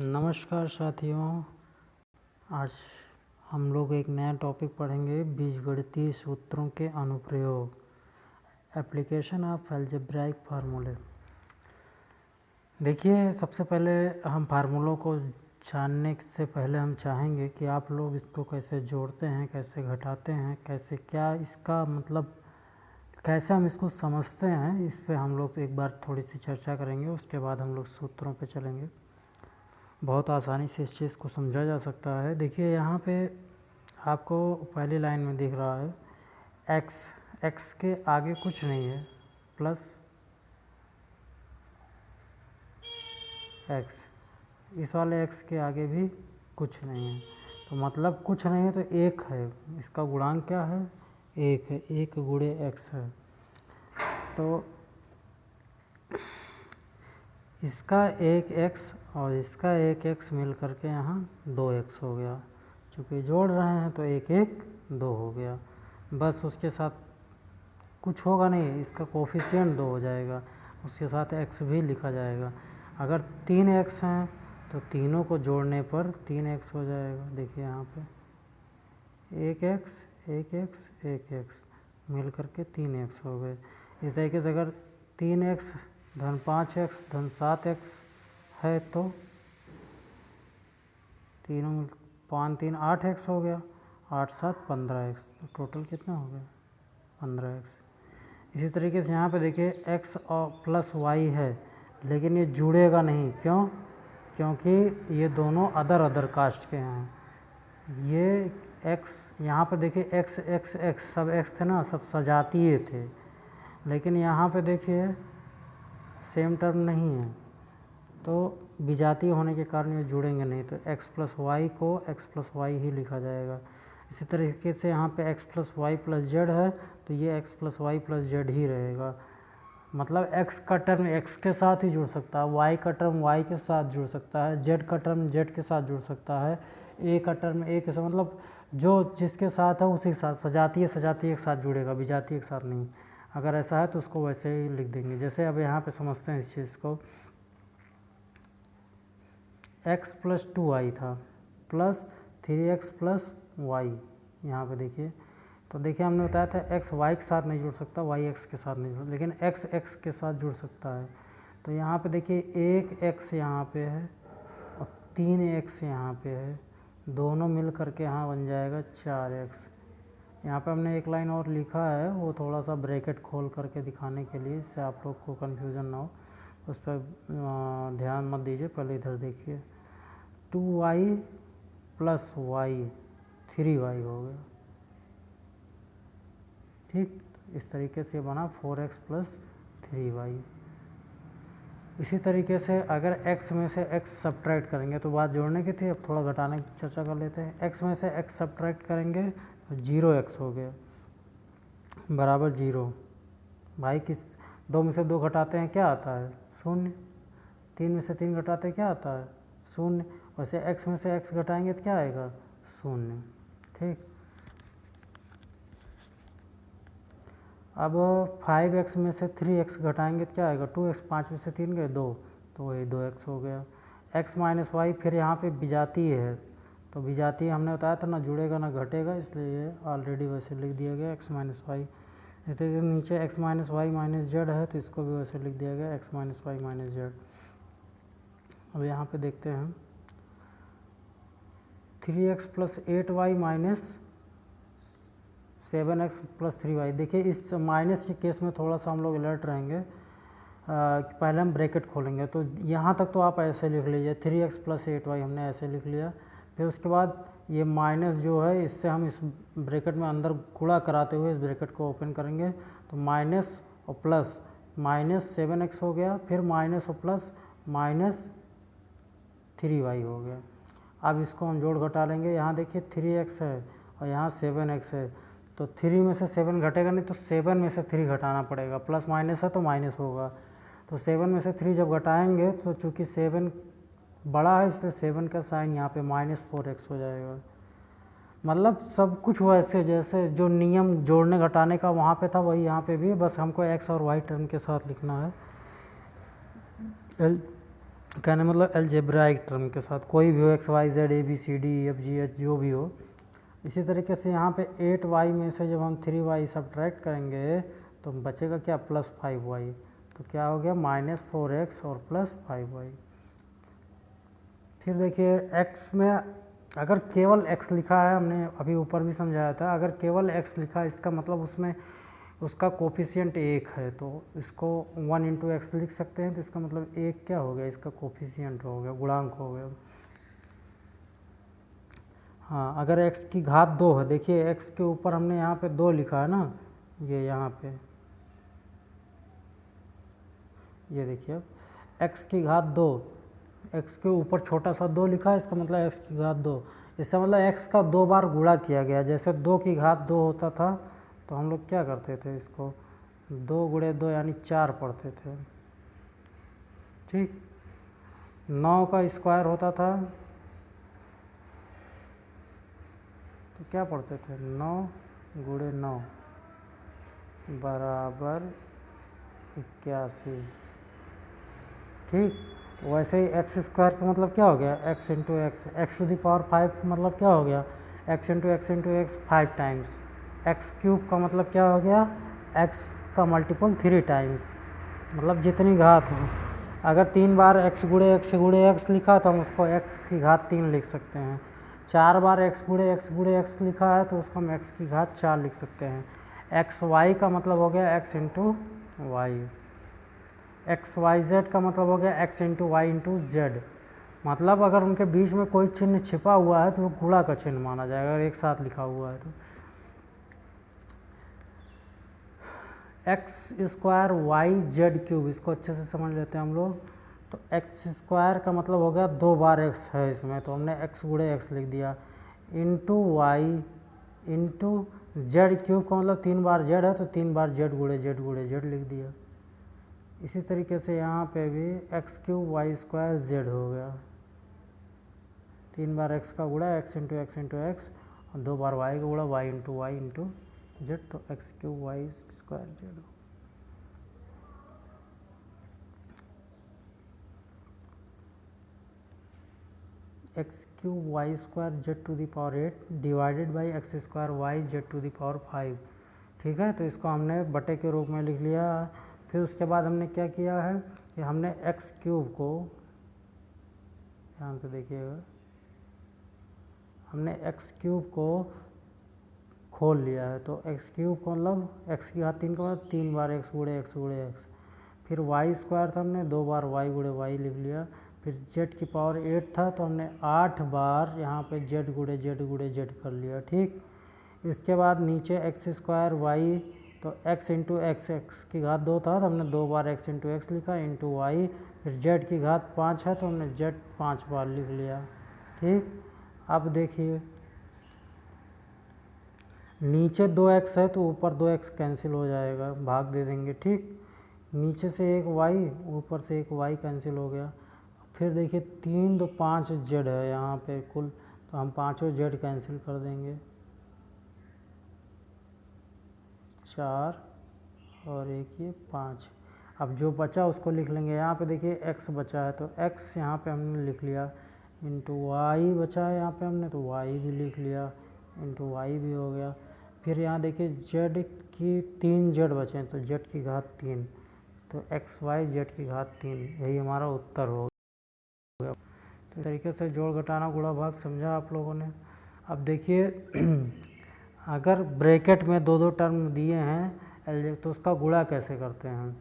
नमस्कार साथियों, आज हम लोग एक नया टॉपिक पढ़ेंगे, बीजगणितीय सूत्रों के अनुप्रयोग, एप्लीकेशन ऑफ अलजेब्राइक फार्मूले। देखिए, सबसे पहले हम फार्मूलों को जानने से पहले हम चाहेंगे कि आप लोग इसको कैसे जोड़ते हैं, कैसे घटाते हैं, कैसे क्या इसका मतलब कैसे हम इसको समझते हैं, इस पे हम लोग एक बार थोड़ी सी चर्चा करेंगे। उसके बाद हम लोग सूत्रों पे चलेंगे। बहुत आसानी से इस चीज़ को समझा जा सकता है। देखिए, यहाँ पे आपको पहली लाइन में दिख रहा है x के आगे कुछ नहीं है, प्लस x, इस वाले x के आगे भी कुछ नहीं है, तो मतलब कुछ नहीं है तो एक है। इसका गुणांक क्या है? एक है, 1 गुणे x है। तो इसका 1x और इसका 1x मिल करके यहाँ 2x हो गया। चूँकि जोड़ रहे हैं तो 1 1 2 हो गया। बस उसके साथ कुछ होगा नहीं, इसका कोफिशिएंट 2 हो जाएगा, उसके साथ x भी लिखा जाएगा। अगर 3x हैं तो तीनों को जोड़ने पर 3x हो जाएगा। देखिए यहाँ पे 1x 1x 1x मिल करके 3x हो गए। इस तरीके से अगर 3x धन 5x धन 7x है तो तीनों 5 3 8x हो गया, 8 7 15x, तो टोटल कितना हो गया? 15x। इसी तरीके से यहाँ पे देखिए x और प्लस y है, लेकिन ये जुड़ेगा नहीं। क्यों? क्योंकि ये दोनों अदर कास्ट के हैं। ये x यहाँ पे देखिए x x x सब x थे ना, सब सजातीय थे, लेकिन यहाँ पे देखिए सेम टर्म नहीं है, तो विजातीय होने के कारण ये जुड़ेंगे नहीं, तो x प्लस वाई को x प्लस वाई ही लिखा जाएगा। इसी तरीके से यहाँ पे x plus Y plus Z है, तो ये x plus Y plus Z ही रहेगा। मतलब x का टर्म x के साथ ही जुड़ सकता है, y का टर्म y के साथ जुड़ सकता है, z का टर्म z के साथ जुड़ सकता है, a का टर्म a के साथ, मतलब जो जिसके साथ है उसी के साथ, सजातीय के साथ जुड़ेगा, विजातीय के साथ नहीं। अगर ऐसा है तो उसको वैसे ही लिख देंगे। जैसे अब यहाँ पे समझते हैं इस चीज़ को, x प्लस 2y था प्लस 3x प्लस वाई। यहाँ पे देखिए, तो देखिए हमने बताया था x y के साथ नहीं जुड़ सकता, y x के साथ नहीं जुड़, लेकिन x x के साथ जुड़ सकता है। तो यहाँ पे देखिए 1x यहाँ पे है और 3x यहाँ पे है, दोनों मिल करके यहाँ बन जाएगा 4x। यहाँ पे हमने एक लाइन और लिखा है, वो थोड़ा सा ब्रैकेट खोल करके दिखाने के लिए, इससे आप लोग को कन्फ्यूज़न ना हो, उस पर ध्यान मत दीजिए, पहले इधर देखिए। 2y प्लस वाई 3y हो गया, ठीक। इस तरीके से बना 4x प्लस 3y। इसी तरीके से अगर x में से x सब्ट्रैक्ट करेंगे, तो बात जोड़ने की थी, अब थोड़ा घटाने की चर्चा कर लेते हैं। x में से x सब्ट्रैक्ट करेंगे तो 0x हो गया बराबर 0। भाई किस 2 में से 2 घटाते हैं क्या आता है? 0। 3 में से 3 घटाते हैं क्या आता है? 0। वैसे x में से x घटाएंगे तो क्या आएगा? 0, ठीक। अब 5x में से 3x घटाएंगे तो क्या आएगा? 2x। 5 में से 3 गए 2, तो वही 2x हो गया। x माइनस वाई, फिर यहाँ पे विजातीय है, तो विजातीय हमने बताया था ना जुड़ेगा ना घटेगा, इसलिए ऑलरेडी वैसे लिख दिया गया x माइनस वाई। जैसे नीचे x minus Y minus Z है, तो इसको भी वैसे लिख दिया गया x minus Y minus Z. अब यहाँ पे देखते हैं 3x plus 8y minus 7x plus 3y। देखिए इस माइनस के केस में थोड़ा सा हम लोग अलर्ट रहेंगे। पहले हम ब्रैकेट खोलेंगे, तो यहाँ तक तो आप ऐसे लिख लीजिए 3x प्लस 8y हमने ऐसे लिख लिया। फिर उसके बाद ये माइनस जो है, इससे हम इस ब्रैकेट में अंदर गुणा कराते हुए इस ब्रैकेट को ओपन करेंगे, तो माइनस और प्लस माइनस 7x हो गया, फिर माइनस और प्लस माइनस 3y हो गया। अब इसको हम जोड़ घटा लेंगे। यहाँ देखिए 3x है और यहाँ 7x है, तो 3 में से 7 घटेगा नहीं, तो 7 में से 3 घटाना पड़ेगा। प्लस माइनस है तो माइनस होगा, तो 7 में से 3 जब घटाएंगे तो चूँकि 7 बड़ा है, इसलिए 7 का साइन यहाँ पे -4x हो जाएगा। मतलब सब कुछ वैसे जैसे जो नियम जोड़ने घटाने का वहाँ पे था, वही यहाँ पे भी, बस हमको x और y टर्म के साथ लिखना है। कहने मतलब अलजेब्राइक टर्म के साथ कोई भी हो, X Y Z A B C D F G H जो भी हो। इसी तरीके से यहाँ पे 8y में से जब हम 3y सब्ट्रैक्ट करेंगे तो बचेगा क्या, +5y। तो क्या हो गया, -4x और +5y। फिर देखिए x में अगर केवल x लिखा है, हमने अभी ऊपर भी समझाया था, अगर केवल x लिखा है इसका मतलब उसमें उसका कोफिशिएंट 1 है, तो इसको 1 × x लिख सकते हैं। तो इसका मतलब 1 क्या हो गया, इसका कोफिशिएंट हो गया, गुणांक हो गया। हाँ, अगर x की घात 2 है, देखिए x के ऊपर हमने यहाँ पे 2 लिखा है ना, ये यहाँ पे, ये देखिए अब x की घात 2, x के ऊपर छोटा सा 2 लिखा है, इसका मतलब x की घात 2, इसका मतलब x का 2 बार गुणा किया गया। जैसे 2 की घात 2 होता था तो हम लोग क्या करते थे, इसको 2 × 2 यानी 4 पढ़ते थे, ठीक। 9 का स्क्वायर होता था तो क्या पढ़ते थे, 9 × 9 बराबर 81, ठीक। वैसे ही एक्स स्क्वायर का मतलब क्या हो गया, x × x, x⁵ मतलब क्या हो गया, x × x 5 टाइम्स। x³ का मतलब क्या हो गया, x का मल्टीपल 3 टाइम्स, मतलब जितनी घात हो। अगर 3 बार x × x लिखा तो हम उसको x की घात 3 लिख सकते हैं। 4 बार x × x लिखा है तो उसको हम x की घात 4 लिख सकते हैं। xy का मतलब हो गया x × y, xyz का मतलब हो गया x × y × z। मतलब अगर उनके बीच में कोई चिन्ह छिपा हुआ है तो वो गुणा का चिन्ह माना जाएगा, अगर एक साथ लिखा हुआ है तो। x² y z³, इसको अच्छे से समझ लेते हैं हम लोग। तो x² का मतलब हो गया 2 बार x है इसमें, तो हमने x × x लिख दिया, इंटू y इंटू z³ का मतलब 3 बार z है तो 3 बार z × z लिख दिया। इसी तरीके से यहाँ पे भी x³ y² z हो गया, 3 बार x का गुणा x × x और 2 बार y का गुणा y × z, तो x³ y² z। x³ y² z⁴ divided by x² y z⁵, ठीक है। तो इसको हमने बटे के रूप में लिख लिया। फिर उसके बाद हमने क्या किया है कि हमने x³ को, ध्यान से देखिएगा, हमने x³ को खोल लिया है। तो x³ को मतलब x की घात 3 का मतलब 3 बार x × x। फिर y² था, हमने 2 बार y × y लिख लिया। फिर z⁴ 8 था तो हमने 8 बार यहाँ पे z × z कर लिया, ठीक। इसके बाद नीचे x² y, तो x × x की घात 2 था तो हमने 2 बार x × x लिखा इंटू y। फिर z की घात 5 है तो हमने z 5 बार लिख लिया, ठीक। अब देखिए नीचे 2x है तो ऊपर 2x कैंसिल हो जाएगा, भाग दे देंगे, ठीक। नीचे से एक y, ऊपर से एक y कैंसिल हो गया। फिर देखिए 3 2 5 z है यहाँ पे कुल, तो हम पाँचों z कैंसिल कर देंगे, 4 और एक ये 5। अब जो बचा उसको लिख लेंगे। यहाँ पे देखिए x बचा है तो x यहाँ पे हमने लिख लिया, इंटू y बचा है यहाँ पे हमने तो y भी लिख लिया, इंटू y भी हो गया। फिर यहाँ देखिए z की 3 z बचे हैं तो z की घात 3, तो xy z की घात 3, यही हमारा उत्तर हो गया। तो इस तरीके से जोड़ घटाना गुणा भाग समझा आप लोगों ने। अब देखिए अगर ब्रैकेट में 2 टर्म दिए हैं तो उसका गुणा कैसे करते हैं।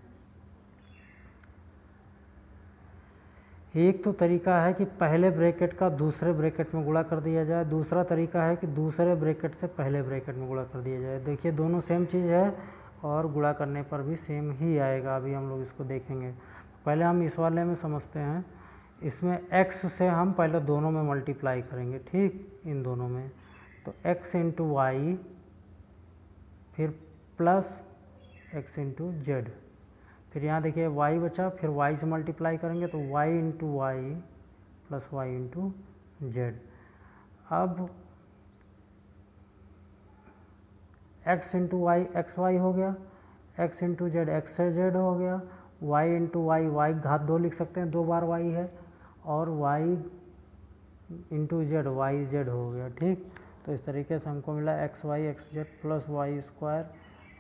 एक तो तरीका है कि पहले ब्रैकेट का दूसरे ब्रैकेट में गुणा कर दिया जाए, दूसरा तरीका है कि दूसरे ब्रैकेट से पहले ब्रैकेट में गुणा कर दिया जाए। देखिए दोनों सेम चीज़ है और गुणा करने पर भी सेम ही आएगा, अभी हम लोग इसको देखेंगे। पहले हम इस वाले में समझते हैं। इसमें x से हम पहले दोनों में मल्टीप्लाई करेंगे, ठीक, इन दोनों में। तो x × y फिर प्लस x × z, फिर यहाँ देखिए y बचा, फिर y से मल्टीप्लाई करेंगे तो y × y plus y × z। अब x × y xy हो गया, x × z x से z हो गया, वाई इंटू वाई, वाई घात 2 लिख सकते हैं, 2 बार वाई है, और Y into Z, Y Z हो गया। ठीक, तो इस तरीके से हमको मिला X Y X Z plus Y square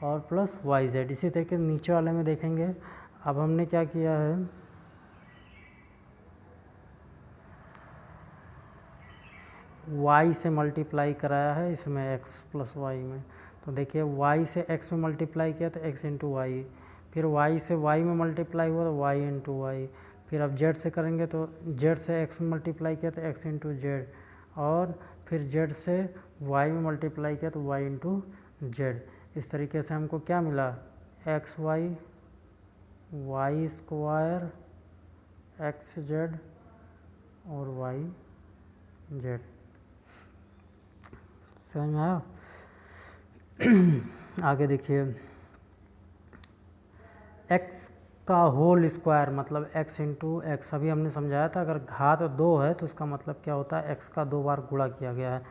और प्लस वाई जेड। इसी तरीके नीचे वाले में देखेंगे। अब हमने क्या किया है, y से मल्टीप्लाई कराया है इसमें x प्लस वाई में। तो देखिए y से x में मल्टीप्लाई किया तो x इंटू वाई, फिर y से y में मल्टीप्लाई हुआ तो y इंटू वाई, फिर अब z से करेंगे तो z से x में मल्टीप्लाई किया तो x इंटू जेड, और फिर z से y में मल्टीप्लाई किया तो y इंटू जेड। इस तरीके से हमको क्या मिला, X Y Y square X Z और वाई जेड। समझ में आया? आगे देखिए, x का होल स्क्वायर मतलब x इंटू एक्स, अभी हमने समझाया था अगर घात 2 है तो उसका मतलब क्या होता है, x का 2 बार गुणा किया गया है।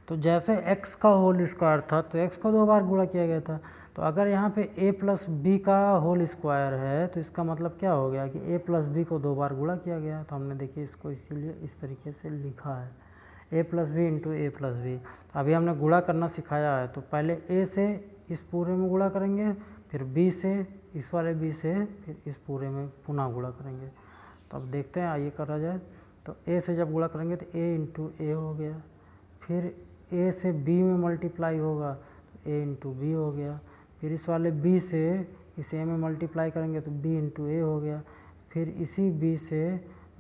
तो जैसे x का होल स्क्वायर था तो x को 2 बार गुणा किया गया था, तो अगर यहाँ पे a प्लस बी का होल स्क्वायर है तो इसका मतलब क्या हो गया कि a प्लस बी को 2 बार गुणा किया गया। तो हमने देखिए इसको इसीलिए इस तरीके से लिखा है, a plus B into A plus B. अभी हमने गुणा करना सिखाया है, तो पहले a से इस पूरे में गुणा करेंगे, फिर b से इस वाले b से, फिर इस पूरे में पुनः गुणा करेंगे। तो अब देखते हैं, आइए करा जाए। तो a से जब गुणा करेंगे तो a इंटू ए हो गया, फिर a से b में मल्टीप्लाई होगा तो a इंटू बी हो गया, फिर इस वाले b से इस a में मल्टीप्लाई करेंगे तो b इंटू ए हो गया, फिर इसी b से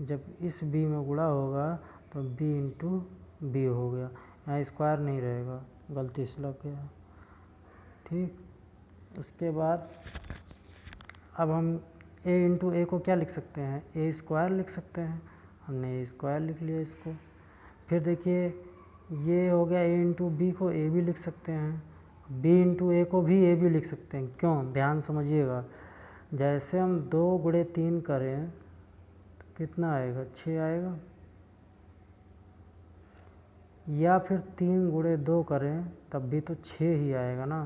जब इस b में गुणा होगा तो b इंटू बी हो गया। यहाँ स्क्वायर नहीं रहेगा, गलती से लग गया। ठीक, उसके बाद अब हम a इंटू ए को क्या लिख सकते हैं, ए स्क्वायर लिख सकते हैं, हमने ए स्क्वायर लिख लिया इसको। फिर देखिए ये हो गया, a इंटू बी को a भी लिख सकते हैं, b इंटू ए को भी a भी लिख सकते हैं। क्यों, ध्यान समझिएगा, जैसे हम 2 गुणे 3 करें तो कितना आएगा, 6 आएगा, या फिर 3 गुणे 2 करें तब भी तो 6 ही आएगा ना।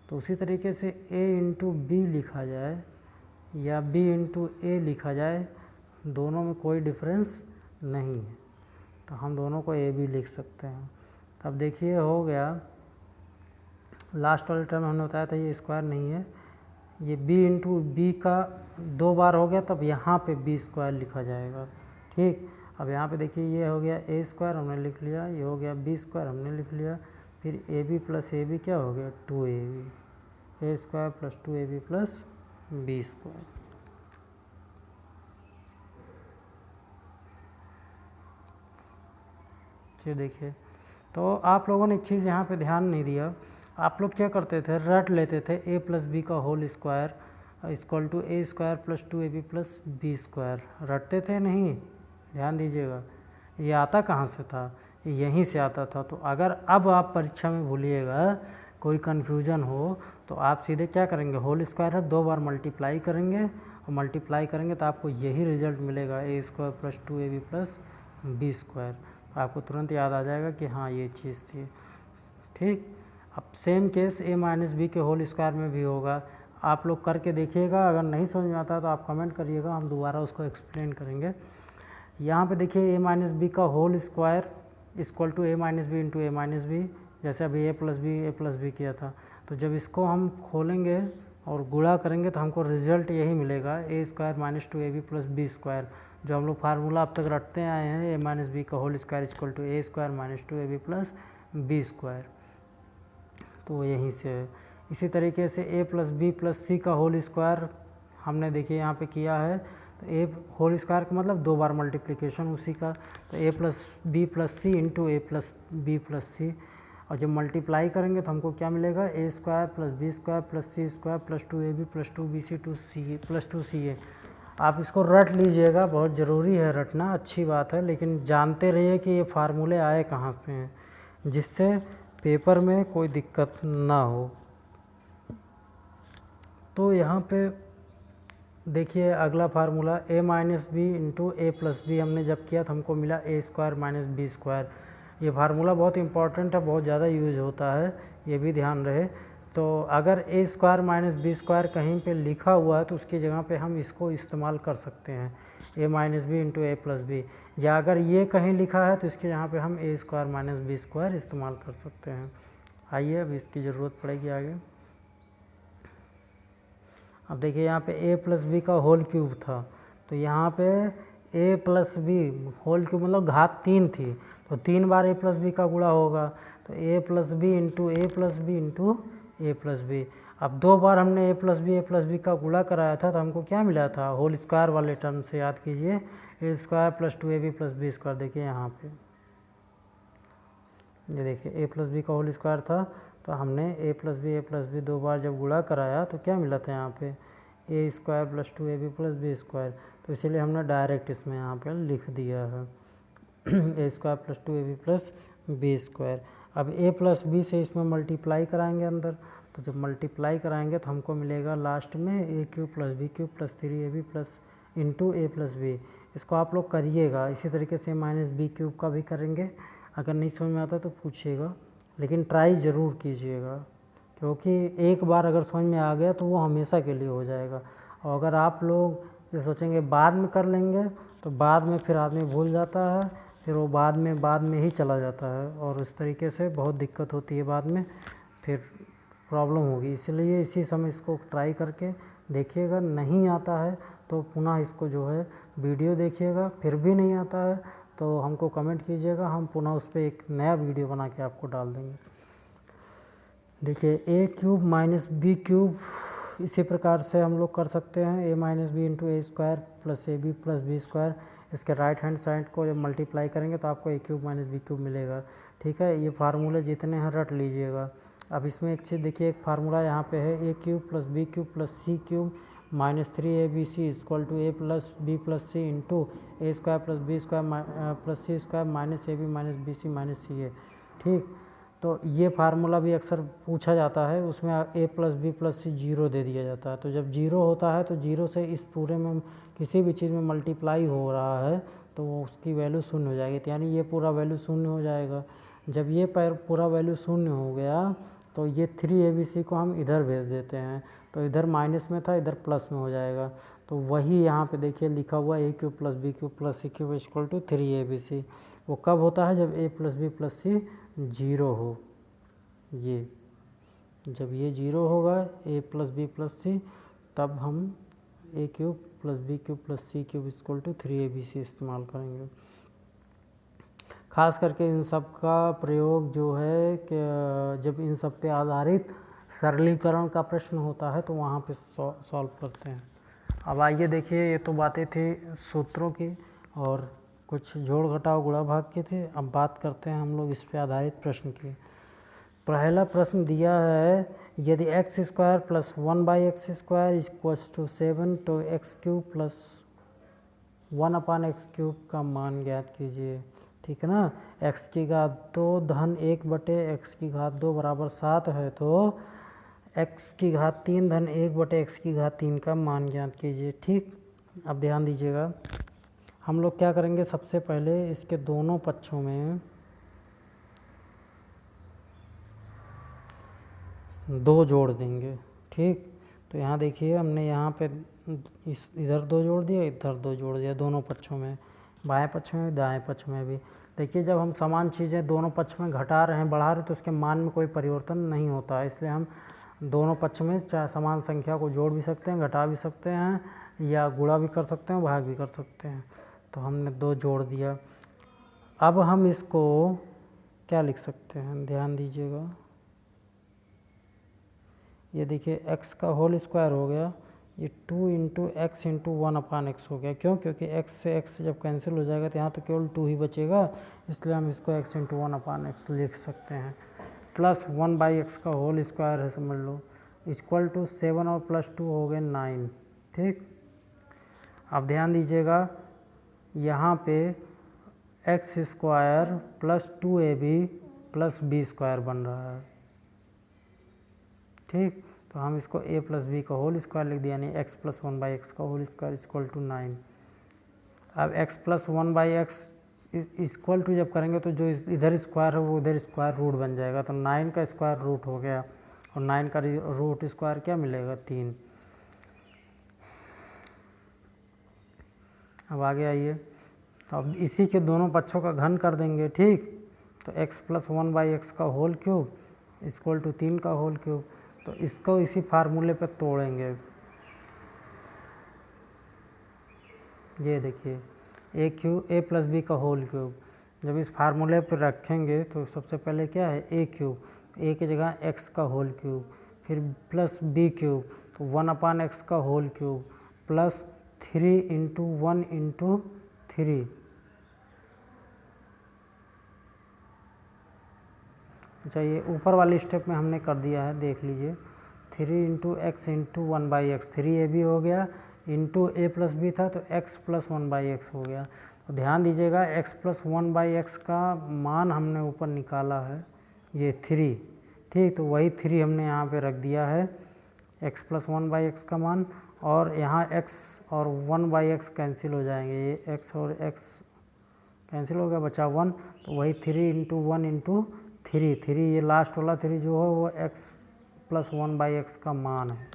तो उसी तरीके से a इंटू बी लिखा जाए या b इंटू ए लिखा जाए, दोनों में कोई डिफरेंस नहीं है, तो हम दोनों को a भी लिख सकते हैं। तब देखिए हो गया, लास्ट वाले टर्म हमने बताया था ये स्क्वायर नहीं है, ये b इंटू बी का 2 बार हो गया, तब यहाँ पे b स्क्वायर लिखा जाएगा। ठीक, अब यहाँ पे देखिए ये हो गया a स्क्वायर हमने लिख लिया, ये हो गया b स्क्वायर हमने लिख लिया, फिर A B plus A B क्या हो गया, 2ab, A square plus 2ab plus B square. चलिए देखिए, तो आप लोगों ने एक चीज़ यहाँ पे ध्यान नहीं दिया, आप लोग क्या करते थे, रट लेते थे a प्लस बी का whole square equal to A square plus 2ab plus B square, रटते थे नहीं, ध्यान दीजिएगा। ये आता कहाँ से था, यहीं से आता था। तो अगर अब आप परीक्षा में भूलिएगा, कोई कन्फ्यूजन हो, तो आप सीधे क्या करेंगे, होल स्क्वायर है 2 बार मल्टीप्लाई करेंगे, और मल्टीप्लाई करेंगे तो आपको यही रिजल्ट मिलेगा, A square plus 2ab plus B square. आपको तुरंत याद आ जाएगा कि हाँ ये चीज़ थी। ठीक, अब same case a minus B के होल स्क्वायर में भी होगा, आप लोग करके देखिएगा, अगर नहीं समझ में आता तो आप कमेंट करिएगा, हम दोबारा उसको एक्सप्लेन करेंगे। यहाँ पे देखिए a माइनस बी का whole square equal to a minus B into A minus B, जैसे अभी a प्लस बी किया था। तो जब इसको हम खोलेंगे और गुणा करेंगे तो हमको रिजल्ट यही मिलेगा, a square minus 2ab plus B square, जो हम लोग फार्मूला अब तक रटते आए हैं, a माइनस बी का whole square equal to A square minus 2ab plus B square, तो यहीं से है। इसी तरीके से a plus B plus C का होल स्क्वायर हमने देखिए यहाँ पे किया है, तो a होल स्क्वायर का मतलब 2 बार मल्टीप्लिकेशन उसी का, तो a plus B plus C into A plus B plus C, और जब मल्टीप्लाई करेंगे तो हमको क्या मिलेगा, A square plus B square plus C square plus 2ab plus 2bc plus 2ca। आप इसको रट लीजिएगा, बहुत ज़रूरी है रटना, अच्छी बात है, लेकिन जानते रहिए कि ये फार्मूले आए कहाँ से हैं, जिससे पेपर में कोई दिक्कत ना हो। तो यहाँ पे देखिए अगला formula a minus B into A plus B हमने जब किया तो हमको मिला A square minus B square. ये फार्मूला बहुत इंपॉर्टेंट है, बहुत ज़्यादा यूज होता है, ये भी ध्यान रहे। तो अगर ए स्क्वायर माइनस बी स्क्वायर कहीं पे लिखा हुआ है तो उसकी जगह पे हम इसको इस्तेमाल कर सकते हैं, A minus B into A plus B, या अगर ये कहीं लिखा है तो इसके यहाँ पे हम ए स्क्वायर माइनस बी स्क्वायर इस्तेमाल कर सकते हैं। आइए अब इसकी ज़रूरत पड़ेगी आगे। अब देखिए यहाँ पे ए प्लस बी का होल क्यूब था, तो यहाँ पे ए प्लस बी होल क्यूब मतलब घात 3 थी, तो 3 बार ए प्लस बी का गुणा होगा, तो ए plus B into A plus B into A plus B. अब 2 बार हमने ए प्लस बी का गुणा कराया था तो हमको क्या मिला था, होल स्क्वायर वाले टर्म से याद कीजिए, A square plus 2ab plus B square. देखिए यहाँ पे ये देखिए ए प्लस बी का होल स्क्वायर था, तो हमने ए प्लस बी 2 बार जब गुणा कराया तो क्या मिला था यहाँ पे, A square plus 2ab plus B square, तो इसीलिए हमने डायरेक्ट इसमें यहाँ पे लिख दिया है A square plus 2ab plus B square. अब ए प्लस बी से इसमें मल्टीप्लाई कराएंगे अंदर, तो जब मल्टीप्लाई कराएंगे तो हमको मिलेगा लास्ट में A cube plus B cube plus 3ab plus into A plus B. इसको आप लोग करिएगा, इसी तरीके से माइनस बी क्यूब का भी करेंगे, अगर नहीं समझ में आता तो पूछिएगा, लेकिन ट्राई ज़रूर कीजिएगा, क्योंकि एक बार अगर समझ में आ गया तो वो हमेशा के लिए हो जाएगा। और अगर आप लोग ये सोचेंगे बाद में कर लेंगे तो बाद में फिर आदमी भूल जाता है, फिर वो बाद में ही चला जाता है, और इस तरीके से बहुत दिक्कत होती है, बाद में फिर प्रॉब्लम होगी। इसलिए इसी समय इसको ट्राई करके देखिएगा, नहीं आता है तो पुनः इसको जो है वीडियो देखिएगा, फिर भी नहीं आता है तो हमको कमेंट कीजिएगा, हम पुनः उस पर एक नया वीडियो बना के आपको डाल देंगे। देखिए A cube minus B cube इसी प्रकार से हम लोग कर सकते हैं, A minus B into A square plus A B plus B square. इसके राइट हैंड साइड को जब मल्टीप्लाई करेंगे तो आपको A cube minus B cube मिलेगा। ठीक है, ये फार्मूले जितने हैं रट लीजिएगा। अब इसमें एक चीज़ देखिए, एक फार्मूला यहाँ पे है, A cube plus B cube plus C cube minus 3abc equal to A plus B plus C into A square plus B square plus C square minus A B minus B C minus C A. ठीक, तो ये formula भी अक्सर पूछा जाता है, उसमें ए plus B plus C 0 दे दिया जाता है, तो जब 0 होता है तो 0 से इस पूरे में किसी भी चीज़ में मल्टीप्लाई हो रहा है तो उसकी वैल्यू शून्य हो जाएगी, तो यानी ये पूरा वैल्यू शून्य हो जाएगा। जब ये पूरा वैल्यू शून्य हो गया तो ये 3abc को हम इधर भेज देते हैं, तो इधर माइनस में था इधर प्लस में हो जाएगा, तो वही यहाँ पे देखिए लिखा हुआ A cube plus B cube plus C cube equal to 3abc। वो कब होता है, जब A plus B plus C 0 हो। ये जब ये 0 होगा A plus B plus C, तब हम A cube plus B cube plus C cube equal to 3abc इस्तेमाल करेंगे। खास करके इन सब का प्रयोग जो है कि जब इन सब पे आधारित सरलीकरण का प्रश्न होता है तो वहाँ पे सॉल्व करते हैं। अब आइए देखिए, ये तो बातें थी सूत्रों की और कुछ जोड़ घटाव गुणा भाग के थे। अब बात करते हैं हम लोग इस पे आधारित प्रश्न की। पहला प्रश्न दिया है, यदि X square plus 1/x square equals to 7 तो x cube plus 1/x cube का मान ज्ञात कीजिए। ठीक है ना, x की घात 2 धन 1/x की घात 2 बराबर 7 है, तो x की घात 3 धन 1/x की घात 3 का मान ज्ञात कीजिए। ठीक, अब ध्यान दीजिएगा, हम लोग क्या करेंगे, सबसे पहले इसके दोनों पक्षों में 2 जोड़ देंगे। ठीक, तो यहाँ देखिए हमने यहाँ पे इधर 2 जोड़ दिया, इधर 2 जोड़ दिया, दोनों पक्षों में, बाएं पक्ष में दाएं पक्ष में भी। देखिए जब हम समान चीज़ें दोनों पक्ष में घटा रहे हैं बढ़ा रहे हैं तो उसके मान में कोई परिवर्तन नहीं होता है, इसलिए हम दोनों पक्ष में समान संख्या को जोड़ भी सकते हैं, घटा भी सकते हैं, या गुणा भी कर सकते हैं, भाग भी कर सकते हैं। तो हमने 2 जोड़ दिया। अब हम इसको क्या लिख सकते हैं, ध्यान दीजिएगा, ये देखिए x का होल स्क्वायर हो गया, ये 2 इंटू एक्स इंटू 1/x हो गया। क्यों, क्योंकि x से x जब कैंसिल हो जाएगा तो यहाँ तो केवल 2 ही बचेगा, इसलिए हम इसको x इंटू 1/x लिख सकते हैं। प्लस 1/x का होल स्क्वायर है समझ लो, इक्वल टू 7 और प्लस 2 हो गए 9। ठीक, अब ध्यान दीजिएगा, यहाँ पे X square plus 2ab plus B square बन रहा है। ठीक, तो हम इसको a प्लस बी का होल स्क्वायर लिख दिया, यानी x प्लस 1/x का होल स्क्वायर इक्वल टू 9। अब x plus 1/x equal to जब करेंगे तो जो इधर स्क्वायर है वो उधर स्क्वायर रूट बन जाएगा, तो 9 का स्क्वायर रूट हो गया, और 9 का रूट स्क्वायर क्या मिलेगा 3। अब आगे आइए, तो अब इसी के दोनों पक्षों का घन कर देंगे, ठीक। तो x + 1/x का होल क्यूब इक्वल टू 3 का होल क्यूब। तो इसको इसी फार्मूले पे तोड़ेंगे। ये देखिए a + b का होल क्यूब जब इस फार्मूले पर रखेंगे तो सबसे पहले क्या है a क्यूब, a की जगह x का होल क्यूब, फिर प्लस b क्यूब, तो 1/x का होल क्यूब प्लस 3 × 1 × 3। अच्छा, ये ऊपर वाली स्टेप में हमने कर दिया है, देख लीजिए। 3 × x × 1/x, 3ab हो गया, इंटू a + b था तो x + 1/x हो गया। तो ध्यान दीजिएगा x + 1/x का मान हमने ऊपर निकाला है ये 3, ठीक। तो वही 3 हमने यहाँ पे रख दिया है, x + 1/x का मान, और यहाँ x और 1/x कैंसिल हो जाएंगे, ये x और x कैंसिल हो गया, बचा 1। तो वही 3 × 1 × 3, ये लास्ट वाला 3 जो है वो x + 1/x का मान है।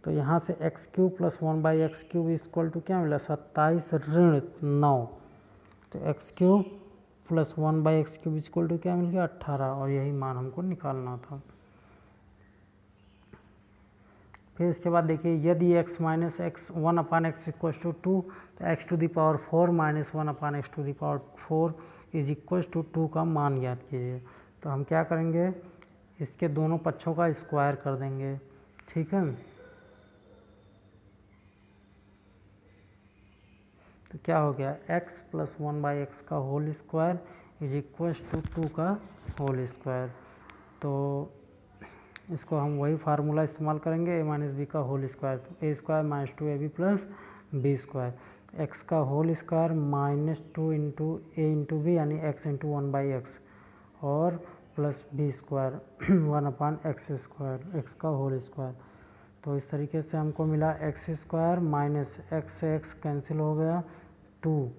तो यहाँ से x³ + 1/x³ इक्वल टू क्या मिला 27 ऋण 9। तो x³ + 1/x³ इक्वल टू क्या मिल गया 18, और यही मान हमको निकालना था। फिर इसके बाद देखिए, यदि x - x 1/x equal to 2, तो x⁴ - 1/x⁴ is equal to 2 का मान ज्ञात कीजिए। तो हम क्या करेंगे, इसके दोनों पक्षों का स्क्वायर कर देंगे, ठीक है। तो क्या हो गया x + 1/x का whole square is equal to 2 का होल स्क्वायर। तो इसको हम वही फार्मूला इस्तेमाल करेंगे, a - b का होल स्क्वायर, तो a² - 2ab + b²। x का होल स्क्वायर -2 × a × b यानी x × 1/x, और प्लस b² 1/x², x का होल स्क्वायर। तो इस तरीके से हमको मिला x² माइनस x से x कैंसिल हो गया, 2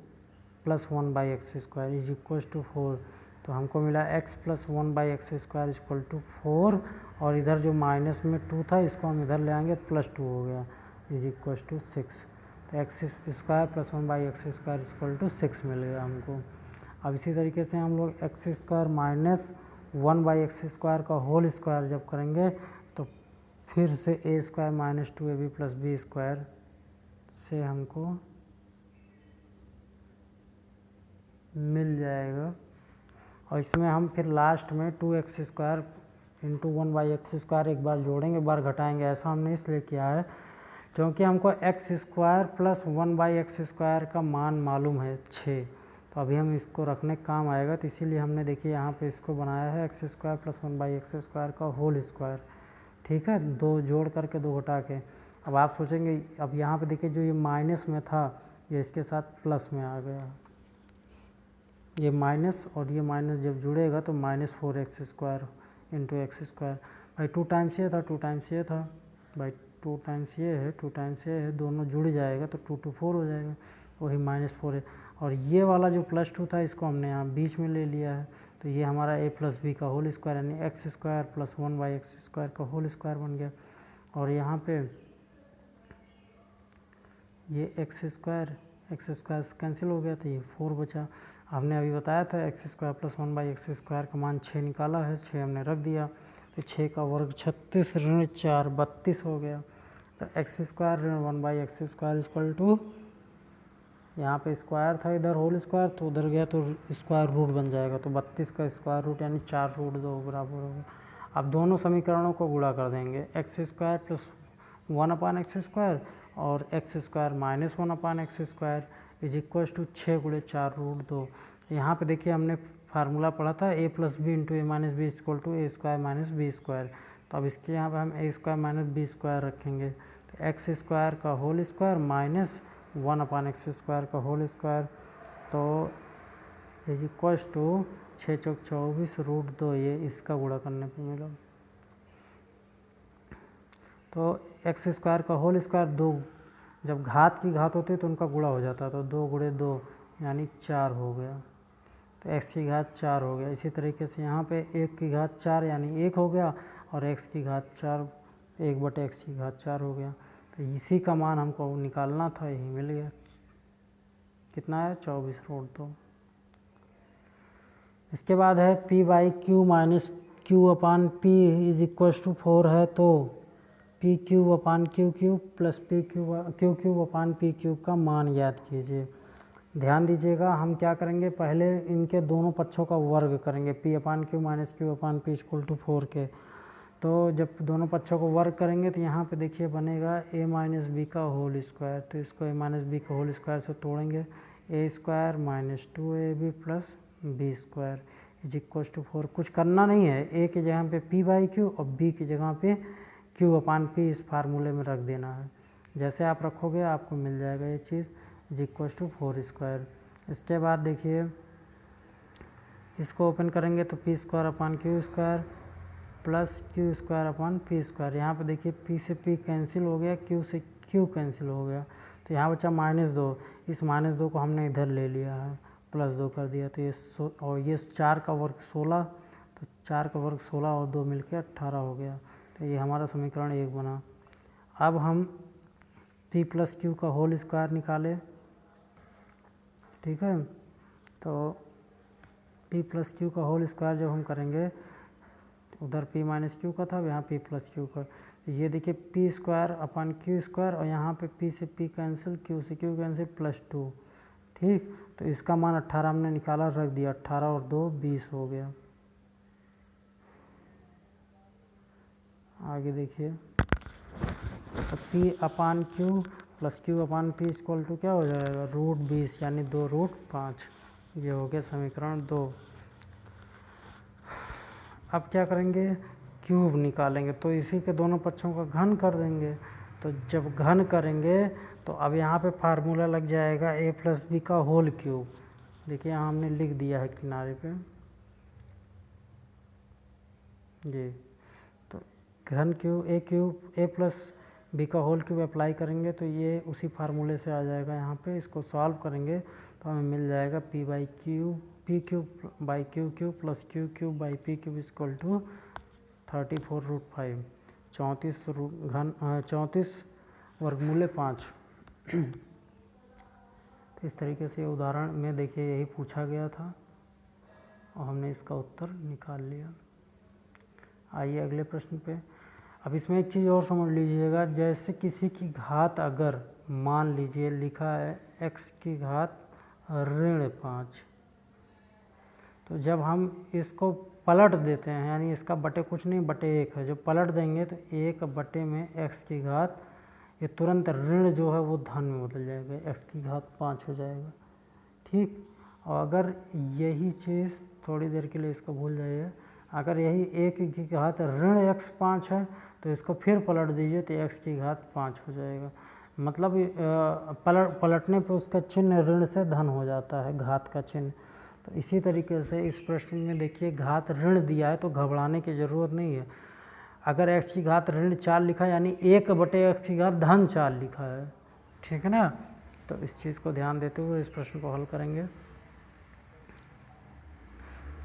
+ 1/x² इज इक्वल टू 4। तो हमको मिला x + 1/x² इक्वल टू 4, और इधर जो माइनस में 2 था इसको हम इधर ले आएंगे, +2 हो गया इज इक्वल टू 6। तो x² + 1/x² इक्वल टू 6 मिल गया हमको। अब इसी तरीके से हम लोग x² माइनस 1/x² का होल स्क्वायर जब करेंगे तो फिर से a² - 2ab + b² से हमको मिल जाएगा। और इसमें हम फिर लास्ट में 2x² × 1/x² एक बार जोड़ेंगे, एक बार घटाएंगे। ऐसा हमने इसलिए किया है क्योंकि हमको x² + 1/x² का मान मालूम है 6, तो अभी हम इसको रखने का काम आएगा। तो इसीलिए हमने देखिए यहाँ पे इसको बनाया है x² + 1/x² का होल स्क्वायर, ठीक है, 2 जोड़ करके 2 घटा के। अब आप सोचेंगे, अब यहाँ पे देखिए जो ये माइनस में था ये इसके साथ प्लस में आ गया, ये माइनस और ये माइनस जब जुड़ेगा तो -4x² × x²। भाई 2 टाइम्स ये था, 2 टाइम्स ये था, भाई 2 टाइम्स ये है, 2 टाइम्स ये है, दोनों जुड़ जाएगा तो 2 × 4 हो जाएगा, वही -4 है। और ये वाला जो +2 था इसको हमने यहाँ बीच में ले लिया है, तो ये हमारा a + b का होल स्क्वायर यानी x² + 1/x² का होल स्क्वायर बन गया। और यहाँ पे ये x² कैंसिल हो गया तो ये 4 बचा। हमने अभी बताया था x² + 1/x² का मान 6 निकाला है, 6 हमने रख दिया, तो 6 का वर्ग 36 ऋण 4 32 हो गया। तो x² - 1/x² इक्वल टू, यहाँ पे स्क्वायर था इधर होल स्क्वायर तो उधर गया तो स्क्वायर रूट बन जाएगा, तो 32 का स्क्वायर रूट यानी 4√2 बराबर होगा। अब दोनों समीकरणों को गुणा कर देंगे, x² + 1/x² और x² - 1/x² is equal to 6 × 4√2। यहाँ पे देखिए हमने फार्मूला पढ़ा था a + b × a - b equal to a² - b²। तो अब इसके यहाँ पे हम a² - b² रखेंगे, तो x² का होल स्क्वायर माइनस 1/x² का होल स्क्वायर, तो इज इक्वल टू 6 × 24 √2, ये इसका गुणा करने पे मिला। तो x² का होल स्क्वायर 2, जब घात की घात होती है तो उनका गुणा हो जाता है, तो 2 × 2 यानी 4 हो गया, तो x की घात 4 हो गया। इसी तरीके से यहाँ पे 1 की घात 4 यानी 1 हो गया, और x की घात 4 1/x की घात 4 हो गया। तो इसी का मान हमको निकालना था, यही मिल गया। कितना है 24 रूट 2। इसके बाद है P by Q minus Q upon P is equal to 4 है, तो P cube upon Q cube plus P Q cube upon P cube का मान याद कीजिए। ध्यान दीजिएगा, हम क्या करेंगे, पहले इनके दोनों पक्षों का वर्ग करेंगे, P upon Q minus Q upon P equal to 4 के। तो जब दोनों पक्षों को वर्ग करेंगे तो यहाँ पे देखिए बनेगा a माइनस बी का होल स्क्वायर, तो इसको a माइनस बी का होल स्क्वायर से तोड़ेंगे, a square minus 2ab plus B square is equal to 4। कुछ करना नहीं है, a की जगह पे p बाई क्यू और b की जगह पे q अपान p इस फार्मूले में रख देना है। जैसे आप रखोगे आपको मिल जाएगा ये चीज़ इज इक्वल टू 4 स्क्वायर। इसके बाद देखिए इसको ओपन करेंगे तो P square upon Q square plus Q square upon P square. यहाँ पे देखिए पी से पी कैंसिल हो गया, क्यू से क्यू कैंसिल हो गया, तो यहाँ बचा -2। इस -2 को हमने इधर ले लिया है, +2 कर दिया, तो ये और ये 4 का वर्ग 16, तो 4 का वर्ग 16 और 2 मिलके 18 हो गया। तो ये हमारा समीकरण 1 बना। अब हम p प्लस क्यू का होल स्क्वायर निकालें, ठीक है। तो p प्लस क्यू का होल स्क्वायर जब हम करेंगे, उधर p माइनस क्यू का था, यहाँ p प्लस क्यू का, ये देखिए p square upon Q square, और यहाँ पे p से p कैंसिल, q से q कैंसिल, +2, ठीक। तो इसका मान 18 हमने निकाला, रख दिया, 18 और 2 20 हो गया। आगे देखिए, तो p upon Q plus Q upon P equal to क्या हो जाएगा, √20 यानी 2√5। ये हो गया समीकरण 2। अब क्या करेंगे, क्यूब निकालेंगे, तो इसी के दोनों पक्षों का घन कर देंगे। तो जब घन करेंगे तो अब यहाँ पे फार्मूला लग जाएगा a प्लस बी का होल क्यूब। देखिए यहाँ हमने लिख दिया है किनारे पे जी। तो घन क्यूब a प्लस बी का होल क्यूब अप्लाई करेंगे तो ये उसी फार्मूले से आ जाएगा। यहाँ पे इसको सॉल्व करेंगे तो हमें मिल जाएगा P cube by Q cube plus Q cube by P cube equal to 34√5, 34 वर्गमूल 5। तो इस तरीके से उदाहरण में देखिए यही पूछा गया था और हमने इसका उत्तर निकाल लिया। आइए अगले प्रश्न पे। अब इसमें एक चीज़ और समझ लीजिएगा, जैसे किसी की घात अगर मान लीजिए लिखा है x की घात ऋण 5, तो जब हम इसको पलट देते हैं, यानी इसका बटे कुछ नहीं बटे 1 है, जो पलट देंगे तो 1 बटे में x की घात, ये तुरंत ऋण जो है वो धन में बदल जाएगा, x की घात 5 हो जाएगा, ठीक। और अगर यही चीज़ थोड़ी देर के लिए इसको भूल जाइए, अगर यही 1 की घात ऋण x 5 है तो इसको फिर पलट दीजिए तो x की घात 5 हो जाएगा। मतलब पलटने पे उसका चिन्ह ऋण से धन हो जाता है, घात का चिन्ह। तो इसी तरीके से इस प्रश्न में देखिए घात ऋण दिया है तो घबराने की ज़रूरत नहीं है। अगर x की घात ऋण 4 लिखा है यानी 1 बटे x की घात धन 4 लिखा है, ठीक है ना। तो इस चीज़ को ध्यान देते हुए इस प्रश्न को हल करेंगे।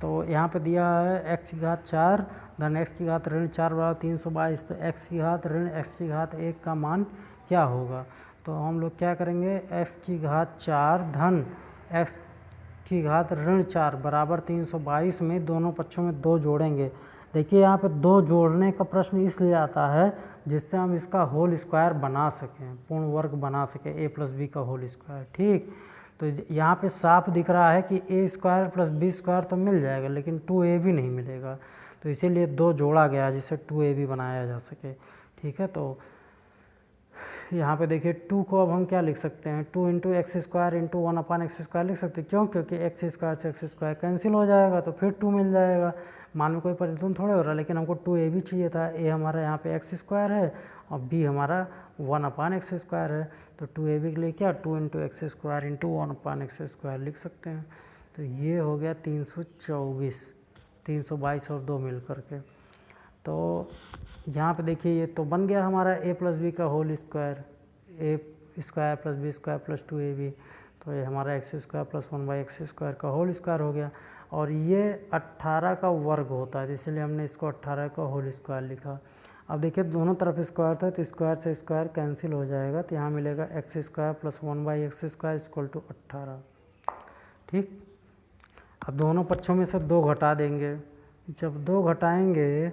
तो यहाँ पे दिया है x की घात 4 धन x की घात ऋण 4 बराबर 322, तो x की घात ऋण x की घात 1 का मान क्या होगा। तो हम लोग क्या करेंगे, x की घात 4 धन x की घात ऋण 4 बराबर 322 में दोनों पक्षों में 2 जोड़ेंगे। देखिए यहाँ पे 2 जोड़ने का प्रश्न इसलिए आता है जिससे हम इसका होल स्क्वायर बना सकें, पूर्ण वर्ग बना सकें, a प्लस बी का होल स्क्वायर, ठीक। तो यहाँ पे साफ दिख रहा है कि a square plus B square तो मिल जाएगा लेकिन 2ab नहीं मिलेगा, तो इसीलिए 2 जोड़ा गया जिससे 2ab बनाया जा सके, ठीक है। तो यहाँ पे देखिए 2 को अब हम क्या लिख सकते हैं, 2 into x square into 1/x² लिख सकते हैं। क्यों, क्योंकि x स्क्वायर से x स्क्वायर कैंसिल हो जाएगा तो फिर 2 मिल जाएगा। मान में कोई परिवर्तन थोड़े हो रहा है, लेकिन हमको 2ab चाहिए था। a हमारा यहाँ पे x स्क्वायर है और b हमारा 1/x² है, तो 2ab के लिए क्या 2 into x square into 1/x² लिख सकते हैं। तो ये हो गया 324, 322 और 2 मिल करके। तो यहाँ पे देखिए ये तो बन गया हमारा a प्लस बी का whole square, a square plus B square plus 2ab, तो ये हमारा x स्क्वायर प्लस 1/x² का होल स्क्वायर हो गया। और ये 18 का वर्ग होता है, इसलिए हमने इसको 18 का होल स्क्वायर लिखा। अब देखिए दोनों तरफ स्क्वायर था तो स्क्वायर से स्क्वायर कैंसिल हो जाएगा, तो यहाँ मिलेगा X square plus 1/x square equal to 18। ठीक, अब दोनों पक्षों में से 2 घटा देंगे, जब 2 घटाएंगे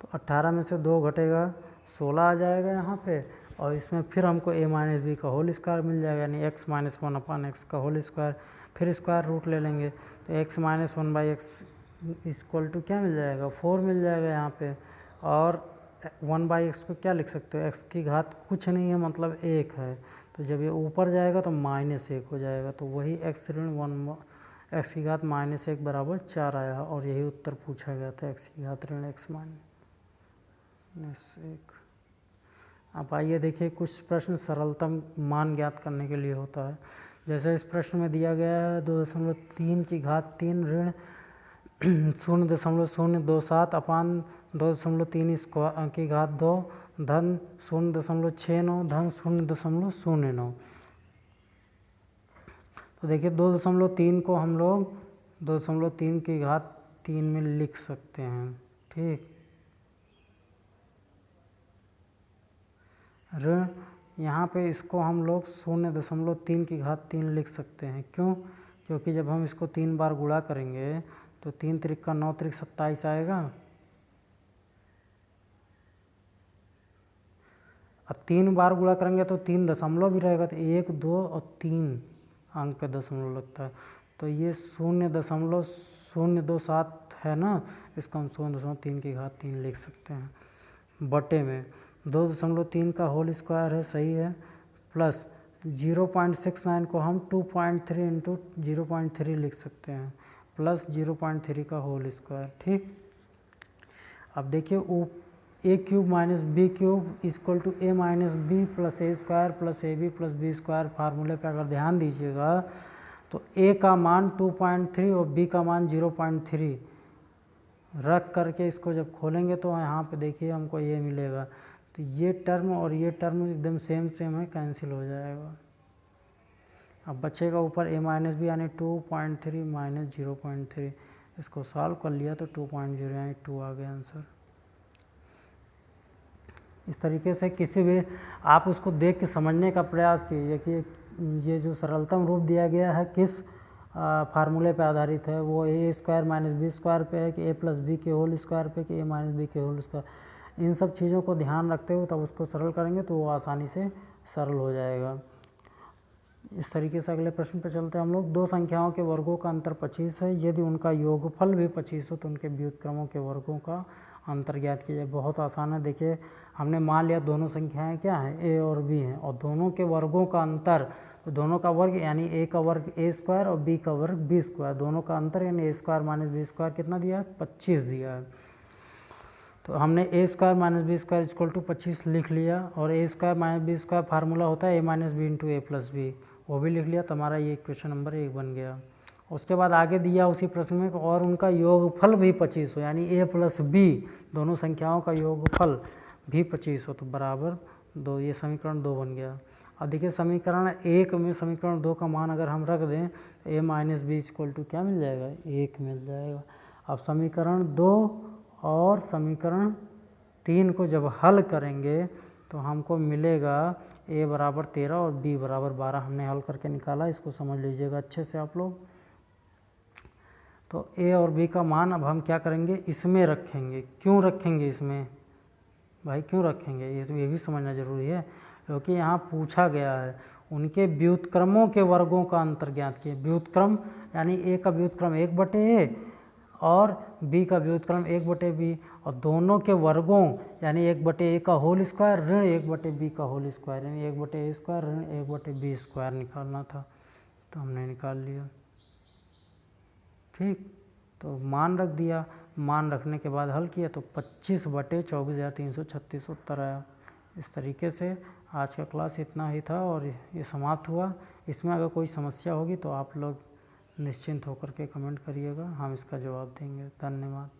तो 18 में से 2 घटेगा 16 आ जाएगा यहाँ पे, और इसमें फिर हमको a माइनस बी का होल स्क्वायर मिल जाएगा, यानी x माइनस 1/x का होल स्क्वायर, फिर स्क्वायर रूट ले लेंगे तो x minus 1/x equal to क्या मिल जाएगा 4 मिल जाएगा यहाँ पे, और 1/x को क्या लिख सकते हो, x की घात कुछ नहीं है मतलब 1 है, तो जब ये ऊपर जाएगा तो -1 हो जाएगा, तो वही x ऋण 1 x की घात -1 बराबर 4 आया, और यही उत्तर पूछा गया था, x की घात ऋण x -1। अब आइए देखिए कुछ प्रश्न सरलतम मान ज्ञात करने के लिए होता है। जैसे इस प्रश्न में दिया गया है 2.3 की घात 3 ऋण 0.027 अपान 2.3 की घात 2 धन 0.69 धन 0.09। तो देखिए 2.3 को हम लोग 2.3 की घात 3 में लिख सकते हैं। ठीक, ऋण यहाँ पे इसको हम लोग 0.3 की घात 3 लिख सकते हैं। क्यों? क्योंकि जब हम इसको 3 बार गुणा करेंगे तो 3 त्रिक का 9 त्रिक 27 आएगा। अब 3 बार गुणा करेंगे तो 3 दशमलव भी रहेगा, तो 1 2 और 3 अंक पे दशमलव लगता है, तो ये 0.027 है ना, इसको हम 0.3 की घात 3 लिख सकते हैं। बटे में 2.3 का होल स्क्वायर है, सही है, प्लस 0.69 को हम 2.3 इंटू 0.3 लिख सकते हैं, प्लस 0.3 का होल स्क्वायर। ठीक, अब देखिए a cube minus B cube equal to a minus B plus A square plus A B plus B square फार्मूले पर अगर ध्यान दीजिएगा तो a का मान 2.3 और b का मान 0.3 रख करके इसको जब खोलेंगे तो यहाँ पे देखिए हमको ये मिलेगा, तो ये टर्म और ये टर्म एकदम सेम है, कैंसिल हो जाएगा। अब बचेगा ऊपर a माइनस बी यानी 2.3 माइनस 0.3, इसको सॉल्व कर लिया तो 2.0 यानी 2 आ गया आंसर। इस तरीके से किसी भी आप उसको देख के समझने का प्रयास कीजिए कि ये जो सरलतम रूप दिया गया है किस फार्मूले पे आधारित है, वो ए स्क्वायर माइनस बी स्क्वायर पे है कि ए प्लस बी के होल स्क्वायर पे कि ए माइनस बी के होल स्क्वायर। इन सब चीज़ों को ध्यान रखते हुए तब उसको सरल करेंगे तो वो आसानी से सरल हो जाएगा। इस तरीके से अगले प्रश्न पे चलते हैं हम लोग। 2 संख्याओं के वर्गों का अंतर 25 है, यदि उनका योगफल भी 25 हो तो उनके व्युत्क्रमों के वर्गों का अंतर ज्ञात किया जाए। बहुत आसान है, देखिए हमने मान लिया दोनों संख्याएं क्या हैं, a और b हैं, और दोनों के वर्गों का अंतर, तो दोनों का वर्ग यानी a का वर्ग a स्क्वायर और b का वर्ग b स्क्वायर, दोनों का अंतर यानी a square minus b square कितना दिया है 25 दिया है। तो हमने a square minus B square equal to 25 लिख लिया, और a square minus B square formula होता है a minus B into A plus B, वो भी लिख लिया, तो हमारा ये क्वेश्चन नंबर 1 बन गया। उसके बाद आगे दिया उसी प्रश्न में और उनका योगफल भी 25 हो, यानी a प्लस बी दोनों संख्याओं का योगफल भी 25 हो तो बराबर 2, ये समीकरण 2 बन गया। अब देखिए समीकरण 1 में समीकरण 2 का मान अगर हम रख दें तो a minus B equal to क्या मिल जाएगा 1 मिल जाएगा। अब समीकरण 2 और समीकरण 3 को जब हल करेंगे तो हमको मिलेगा a बराबर 13 और b बराबर 12, हमने हल करके निकाला, इसको समझ लीजिएगा अच्छे से आप लोग। तो a और b का मान अब हम क्या करेंगे, इसमें रखेंगे। क्यों रखेंगे इसमें भाई, क्यों रखेंगे, ये भी समझना जरूरी है, क्योंकि यहाँ पूछा गया है उनके व्युत्क्रमों के वर्गों का अंतर ज्ञात किए। व्युत्क्रम यानी a का व्युत्क्रम 1/a और b का व्युत्क्रम 1/b, और दोनों के वर्गों यानी 1/a का होल स्क्वायर ऋण 1/b का होल स्क्वायर, यानी 1/a स्क्वायर ऋण 1/b स्क्वायर निकालना था, तो हमने निकाल लिया। ठीक, तो मान रख दिया, मान रखने के बाद हल किया तो 25/24,336 उत्तर आया। इस तरीके से आज का क्लास इतना ही था और ये समाप्त हुआ। इसमें अगर कोई समस्या होगी तो आप लोग निश्चिंत होकर के कमेंट करिएगा, हम इसका जवाब देंगे। धन्यवाद।